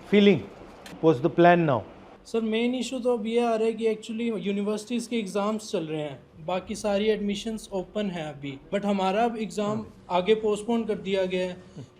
feeling? What's the plan now? Sir main issue तो अब ये आ रहा है कि एक्चुअली यूनिवर्सिटीज़ के एग्ज़ाम्स चल रहे हैं, बाकी सारी एडमिशन्स ओपन है अभी, बट हमारा अब एग्ज़ाम आगे पोस्टपोन कर दिया गया है,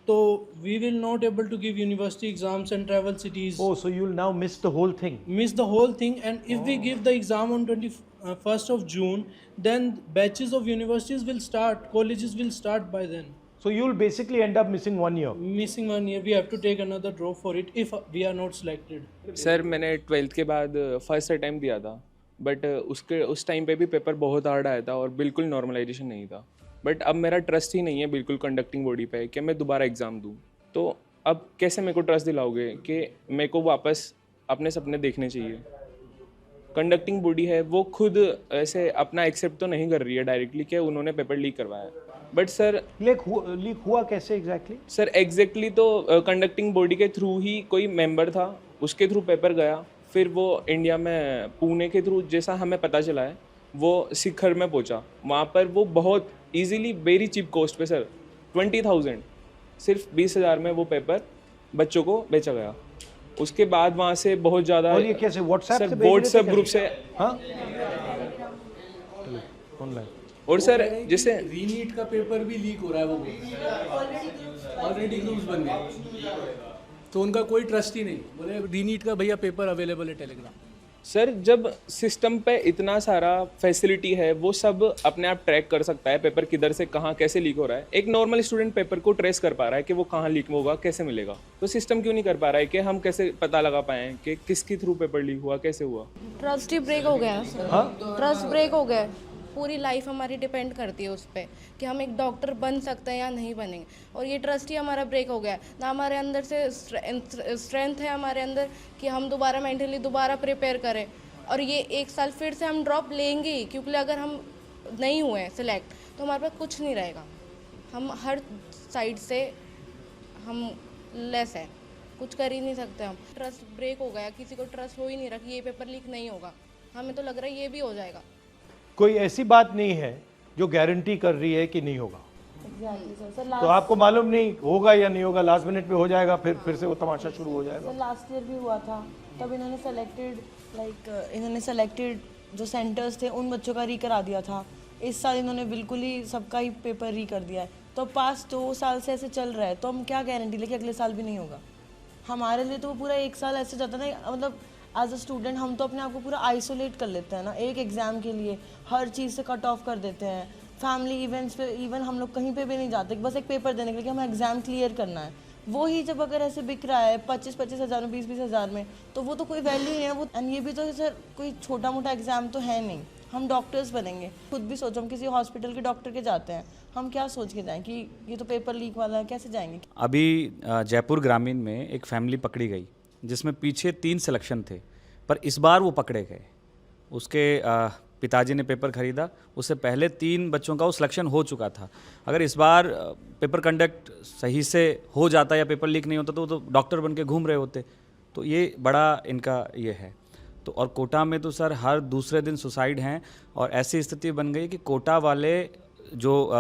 तो we will not able to give university exams and travel cities, Oh, so you'll now miss the whole thing. miss the whole thing. And if we give the exam on 21st of June, then batches of universities will start, colleges will start by then. So you'll basically end up missing 1 year. Missing 1 year, we have to take another drop for it if we are not selected. Sir मैंने 12th के बाद first attempt दिया था, but उस time पे भी paper बहुत hard आया था और बिल्कुल नॉर्मलाइजेशन नहीं था. बट अब मेरा ट्रस्ट ही नहीं है बिल्कुल कंडक्टिंग बॉडी पे कि मैं दोबारा एग्ज़ाम दूँ. तो अब कैसे मेरे को ट्रस्ट दिलाओगे कि मेरे को वापस अपने सपने देखने चाहिए. कंडक्टिंग बॉडी है वो खुद ऐसे अपना एक्सेप्ट तो नहीं कर रही है डायरेक्टली कि उन्होंने पेपर लीक करवाया. बट सर लीक हुआ कैसे एग्जैक्टली? सर एग्जैक्टली तो कंडक्टिंग बॉडी के थ्रू ही कोई मेंबर था, उसके थ्रू पेपर गया, फिर वो इंडिया में पुणे के थ्रू जैसा हमें पता चला है वो शिखर में पहुंचा. वहाँ पर वो बहुत इजीली वेरी चीप कॉस्ट पे सर 20,000 सिर्फ 20,000 में वो पेपर बच्चों को बेचा गया. उसके बाद वहाँ से बहुत ज़्यादा. और ये कैसे व्हाट्सएप से? व्हाट्सएप ग्रुप से. हाँ ऑनलाइन. और सर जैसे रीनीट का पेपर भी लीक हो रहा है, वो ऑलरेडी न्यूज़ बन गया, तो उनका कोई ट्रस्ट ही नहीं. बोले रीनीट का भैया पेपर अवेलेबल है टेलीग्राम. सर जब सिस्टम पे इतना सारा फैसिलिटी है, वो सब अपने आप ट्रैक कर सकता है पेपर किधर से कहाँ कैसे लीक हो रहा है. एक नॉर्मल स्टूडेंट पेपर को ट्रेस कर पा रहा है कि वो कहाँ लीक होगा, कैसे मिलेगा. तो सिस्टम क्यों नहीं कर पा रहा है कि हम कैसे पता लगा पाएँ कि किसके थ्रू पेपर लीक हुआ, कैसे हुआ. ट्रस्ट ही ब्रेक हो गया. ट्रस्ट ब्रेक हो गया. पूरी लाइफ हमारी डिपेंड करती है उस पर कि हम एक डॉक्टर बन सकते हैं या नहीं बनेंगे, और ये ट्रस्ट ही हमारा ब्रेक हो गया. ना हमारे अंदर से स्ट्रेंथ है हमारे अंदर कि हम दोबारा मेंटली दोबारा प्रिपेयर करें, और ये एक साल फिर से हम ड्रॉप लेंगे ही, क्योंकि अगर हम नहीं हुए सिलेक्ट तो हमारे पास कुछ नहीं रहेगा. हम हर साइड से हम लेस है, कुछ कर ही नहीं सकते. हम ट्रस्ट ब्रेक हो गया, किसी को ट्रस्ट हो ही नहीं रहा कि ये पेपर लीक नहीं होगा. हमें तो लग रहा है ये भी हो जाएगा. कोई ऐसी बात नहीं है जो गारंटी कर रही है कि नहीं होगा. तो आपको मालूम नहीं होगा या नहीं होगा, लास्ट मिनट पे हो जाएगा, फिर से वो तमाशा शुरू हो जाएगा. लास्ट ईयर भी हुआ था, तब इन्होंने सेलेक्टेड जो सेंटर्स थे उन बच्चों का री करा दिया था. इस साल इन्होंने बिल्कुल ही सबका ही पेपर री कर दिया है. तो पास 2 साल से ऐसे चल रहा है, तो हम क्या गारंटी लेके अगले साल भी नहीं होगा. हमारे लिए तो वो पूरा 1 साल ऐसे जाता ना, मतलब एज अ स्टूडेंट हम तो अपने आप को पूरा आइसोलेट कर लेते हैं ना, एक एग्ज़ाम के लिए हर चीज़ से कट ऑफ कर देते हैं. फैमिली इवेंट्स पे इवन हम लोग कहीं पे भी नहीं जाते, बस एक पेपर देने के लिए कि हमें एग्ज़ाम क्लियर करना है. वो ही जब अगर ऐसे बिक रहा है 25-25 हज़ार में, 20-20 हज़ार में, तो वो तो कोई वैल्यू नहीं है वो. एंड ये भी तो सर कोई छोटा मोटा एग्ज़ाम तो है नहीं. हम डॉक्टर्स बनेंगे, खुद भी सोचो, हम किसी हॉस्पिटल के डॉक्टर के जाते हैं, हम क्या सोच के जाएँ कि ये तो पेपर लीक वाला है, कैसे जाएंगे. अभी जयपुर ग्रामीण में एक फैमिली पकड़ी गई जिसमें पीछे 3 सिलेक्शन थे, पर इस बार वो पकड़े गए. उसके पिताजी ने पेपर खरीदा, उससे पहले 3 बच्चों का वो सिलेक्शन हो चुका था. अगर इस बार पेपर कंडक्ट सही से हो जाता या पेपर लीक नहीं होता तो वो तो डॉक्टर बन के घूम रहे होते. तो ये बड़ा इनका ये है. तो और कोटा में तो सर हर दूसरे दिन सुसाइड हैं, और ऐसी स्थिति बन गई कि कोटा वाले जो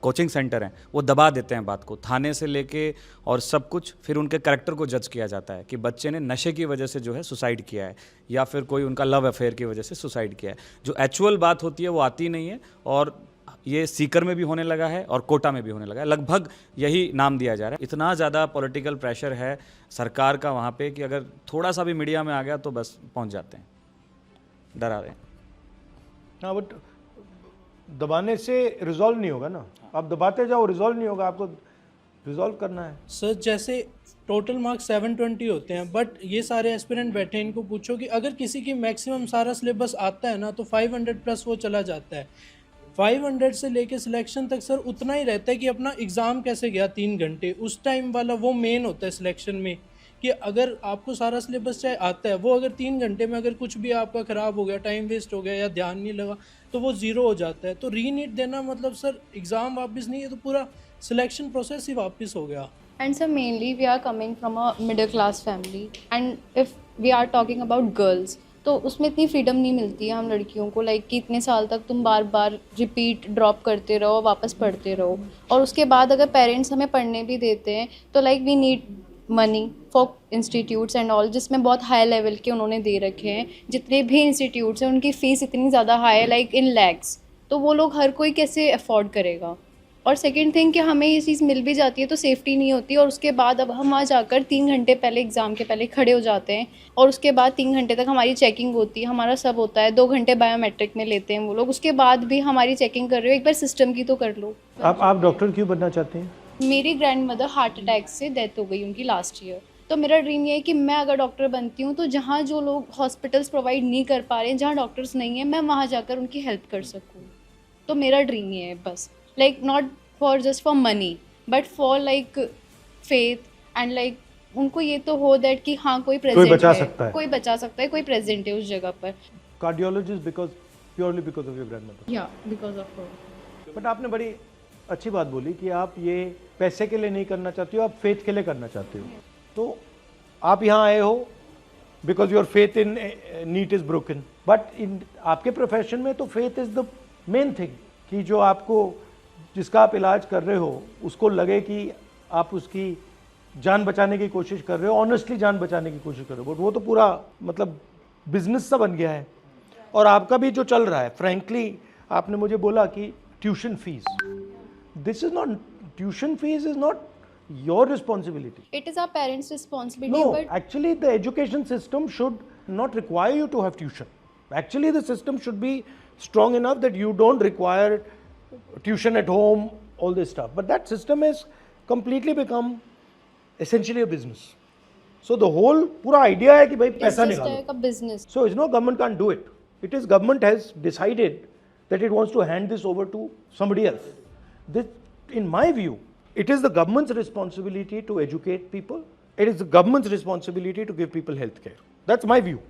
कोचिंग सेंटर हैं वो दबा देते हैं बात को, थाने से लेके और सब कुछ. फिर उनके कैरेक्टर को जज किया जाता है कि बच्चे ने नशे की वजह से जो है सुसाइड किया है, या फिर कोई उनका लव अफेयर की वजह से सुसाइड किया है. जो एक्चुअल बात होती है वो आती नहीं है, और ये सीकर में भी होने लगा है और कोटा में भी होने लगा है. लगभग यही नाम दिया जा रहा है. इतना ज़्यादा पॉलिटिकल प्रेशर है सरकार का वहाँ पे कि अगर थोड़ा सा भी मीडिया में आ गया तो बस पहुँच जाते हैं, डरा रहे हैं. हाँ, बट दबाने से रिजॉल्व नहीं होगा ना. आप दबाते जाओ, रिजॉल्व नहीं होगा, आपको रिजॉल्व करना है. सर जैसे टोटल मार्क्स 720 होते हैं, बट ये सारे एस्पिरेंट बैठे हैं, इनको पूछो कि अगर किसी की मैक्सिमम सारा सिलेबस आता है ना तो 500 प्लस वो चला जाता है. 500 से लेके सिलेक्शन तक सर उतना ही रहता है कि अपना एग्ज़ाम कैसे गया 3 घंटे, उस टाइम वाला वो मेन होता है सिलेक्शन में. कि अगर आपको सारा सिलेबस चाहे आता है, वो अगर 3 घंटे में अगर कुछ भी आपका ख़राब हो गया, टाइम वेस्ट हो गया या ध्यान नहीं लगा, तो वो ज़ीरो हो जाता है. तो रीनीट देना मतलब सर एग्ज़ाम वापस नहीं है, तो पूरा सिलेक्शन प्रोसेस ही वापस हो गया. And so mainly we are coming from a middle class family, and if we are talking about girls, तो उसमें इतनी फ्रीडम नहीं मिलती है हम लड़कियों को, लाइक कि इतने साल तक तुम बार बार रिपीट ड्रॉप करते रहो, वापस पढ़ते रहो, और उसके बाद अगर पेरेंट्स हमें पढ़ने भी देते हैं तो like we need money for institutes and all, जिसमें बहुत हाई लेवल के उन्होंने दे रखे हैं। जितने भी इंस्टीट्यूट्स हैं उनकी फ़ीस इतनी ज़्यादा हाई है, लाइक इन लैक्स, तो वो लोग हर कोई कैसे अफोर्ड करेगा। और सेकंड थिंग कि हमें ये चीज़ मिल भी जाती है तो सेफ्टी नहीं होती, और उसके बाद अब हम वहाँ जाकर 3 घंटे पहले एग्ज़ाम के पहले खड़े हो जाते हैं, और उसके बाद 3 घंटे तक हमारी चेकिंग होती है, हमारा सब होता है, 2 घंटे बायोमेट्रिक में लेते हैं वो लोग, उसके बाद भी हमारी चेकिंग कर रहे हो, एक बार सिस्टम की तो कर लो। आप डॉक्टर क्यों बनना चाहते हैं? मेरी ग्रैंड मदर हार्ट अटैक से डेथ हो गई उनकी लास्ट ईयर, तो मेरा ड्रीम ये है कि मैं अगर डॉक्टर बनती हूँ तो जहाँ जो लोग हॉस्पिटल्स प्रोवाइड नहीं कर पा रहे हैं, जहाँ डॉक्टर्स नहीं हैं, मैं वहाँ जाकर उनकी हेल्प कर सकूँ। तो मेरा ड्रीम ये है बस, like not for just for money but for like faith and like उनको ये तो हो दैट कि हाँ कोई प्रेजेंट बचा है, सकता है। कोई बचा सकता है, कोई प्रेजेंट है उस जगह पर। Cardiologist purely because of your grandmother. या बिकॉज ऑफ हर। बट आपने बड़ी अच्छी बात बोली कि आप ये पैसे के लिए नहीं करना चाहते हो, आप फेथ के लिए करना चाहते हो। तो आप यहाँ आए हो because your faith in NEET is broken, but in आपके प्रोफेशन में तो faith is the main thing, कि जो आपको जिसका आप इलाज कर रहे हो उसको लगे कि आप उसकी जान बचाने की कोशिश कर रहे हो, ऑनेस्टली जान बचाने की कोशिश कर रहे हो। बट वो तो पूरा मतलब बिजनेस सा बन गया है। और आपका भी जो चल रहा है, फ्रैंकली आपने मुझे बोला कि tuition fees, this is not, tuition fees is not your responsibility. It is our parents' responsibility. No, but actually the education system should not require you to have tuition. Actually the system should be strong enough that you don't require tuition at home, all this stuff. But that system has completely become essentially a business. So the whole pura idea है कि भाई पैसा it's just निकालो. like a business. So it's no, government can't do it. It is government has decided that it wants to hand this over to somebody else. This, in my view, it is the government's responsibility to educate people. It is the government's responsibility to give people health care. That's my view.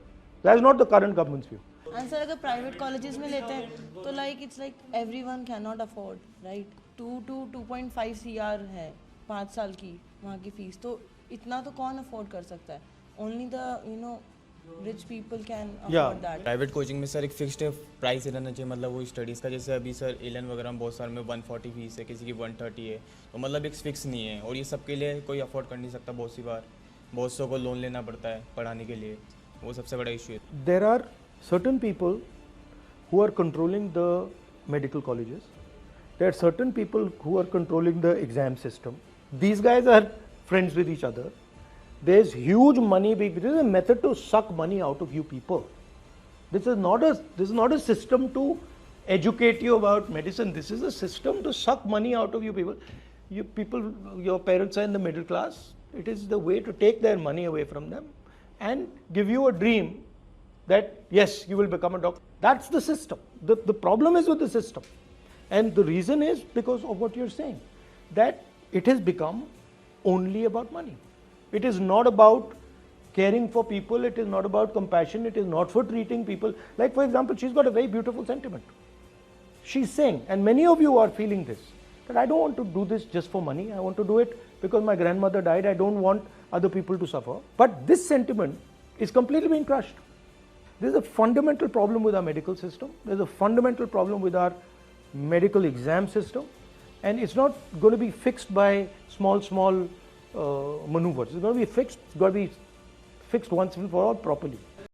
That's not the current government's view. And sir अगर private colleges में लेते हैं तो like it's like everyone can not afford, right. 2.5 CR है 5 साल की वहाँ की फीस, तो इतना तो कौन अफोर्ड कर सकता है? Only the rich people can afford that. Private coaching में सर एक फिक्स्ड प्राइस रहना चाहिए, मतलब वो स्टडीज़ का। जैसे अभी सर एलन वगैरह में बहुत सारे में 140 फीस है, किसी की 130 है, तो मतलब एक फिक्स नहीं है। और ये सब के लिए कोई अफोर्ड कर नहीं सकता। बहुत सी बार बहुत सौ को लोन लेना पड़ता है पढ़ाने के लिए, वो सबसे बड़ा इशू है। There are certain people who are controlling the medical colleges. There are certain people who are controlling the exam system. These guys are friends with each other. There's huge money. This is a method to suck money out of you people. This is not a system to educate you about medicine. This is a system to suck money out of you people. Your parents are in the middle class. It is the way to take their money away from them and give you a dream that yes, you will become a doctor. That's the system. The problem is with the system. And the reason is because of what you're saying, that it has become only about money. It is not about caring for people. It is not about compassion. It is not for treating people. Like for example, she's got a very beautiful sentiment. She's saying, and many of you are feeling this, that I don't want to do this just for money. I want to do it because my grandmother died. I don't want other people to suffer. But this sentiment is completely being crushed. There's a fundamental problem with our medical system. There's a fundamental problem with our medical exam system. And it's not going to be fixed by small maneuvers. It's going to be fixed. It's got to be fixed once and for all properly.